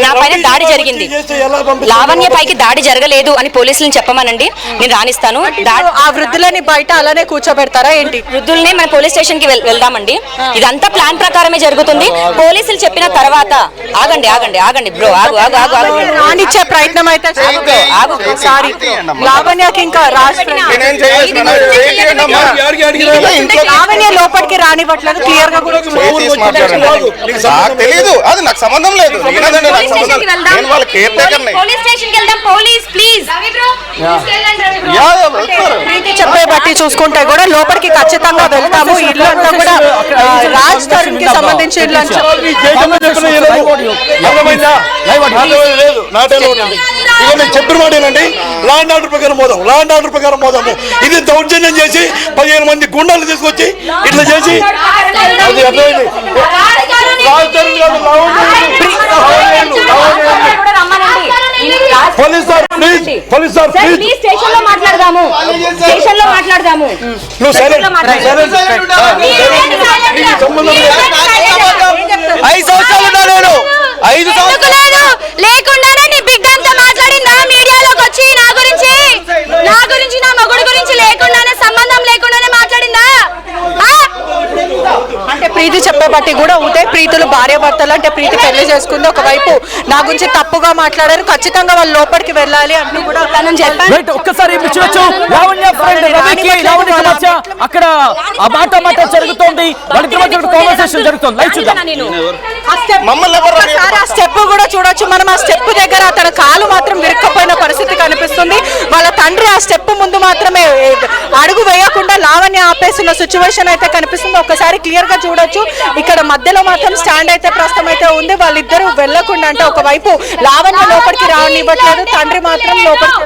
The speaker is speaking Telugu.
నా పైన దాడి జరిగింది. లావణ్య పైకి దాడి జరగలేదు అని పోలీసులను చెప్పమనండి, నేను రాణిస్తాను. ఆ వృద్ధులని బయట అలానే కూర్చోబెడతారా ఏంటి? వృద్ధుల్ని మన పోలీస్ స్టేషన్ కి వెళ్దామండి. ఇదంతా ప్లాన్ ప్రకారమే జరుగుతుంది. పోలీసులు చెప్పిన తర్వాత ఆగండి ఆగండి ఆగండి బ్రో, ఆగు ఆగు ఆగు ఆగు. రానిచ్చే ప్రయత్నం అయితే ఆగు. సారీ, లావణ్యకి ఇంకా లావణ్య లోపలికి రానివ్వట్లేదు. క్లియర్ గా తెలియదు, అది నాకు సంబంధం లేదు. ప్రీతి చెప్పే బట్టి చూసుకుంటే కూడా లోపలికి ఖచ్చితంగా వెళ్తాము. ఇల్లు అంతా కూడా రాజ్ తరుణ్ కి సంబంధించి ఇల్లు అని చెప్పిన మాటేనండి. లా అండ్ ఆర్డర్ ప్రకారం పోదాం, లా అండ్ ఆర్డర్ ప్రకారం పోదాము. ఇది దౌర్జన్యం చేసి 15 మంది గుండాలు తీసుకొచ్చి ఇట్లా చేసి అది అర్థమైంది. Police sir please, police sir please, station లో మాట్లాడదాము, స్టేషన్ లో మాట్లాడదాము. నువ్వు సైలెంట్. 5 సంవత్సరాలు ఉన్నా నేను, 5 సంవత్సరాలు లేకుండానే నీ బిగ్ అంతా మాట్లాడిందా మీడియాలోకి వచ్చి? నా గురించి నా మగుడు గురించి లేకుండానే, సంబంధం లేకుండానే మాట్లాడిందా? అంటే ప్రీతి చెప్పే బట్టి కూడా ఉదయ్ ప్రీతులు భార్యాభర్తలు, అంటే ప్రీతి పెళ్లి చేసుకుంది, ఒకవైపు నా గురించి తప్పుగా మాట్లాడారు, ఖచ్చితంగా వాళ్ళు లోపలికి వెళ్ళాలి అంటూ కూడా తనని చెప్పాను. ఒక్కసారి చూడొచ్చు, లావణ్య ఫ్రెండ్ రవికి లావణ్య మధ్య అక్కడ ఆ మాట జరుగుతోంది, కాన్వర్సేషన్ జరుగుతుంది. లైవ్ చూద్దాం. ఆ స్టెప్ కూడా చూడొచ్చు మనం. ఆ స్టెప్ దగ్గర తన కాలు మాత్రం విరుక్కపోయిన పరిస్థితి కనిపిస్తుంది. వాళ్ళ తండ్రి ఆ స్టెప్ ముందు మాత్రమే అడుగు వేయకుండా లావణ్య ఆపేసిన సిచ్యువేషన్ అయితే కనిపిస్తుంది. ఒకసారి క్లియర్ గా చూడొచ్చు. ఇక్కడ మధ్యలో మాత్రం స్టాండ్ అయితే ప్రస్తుతం అయితే ఉంది. వాళ్ళిద్దరూ వెళ్లకుండా, అంటే ఒకవైపు లావణ్య లోపలికి రానివ్వట్లేదు, తండ్రి మాత్రం లోపలికి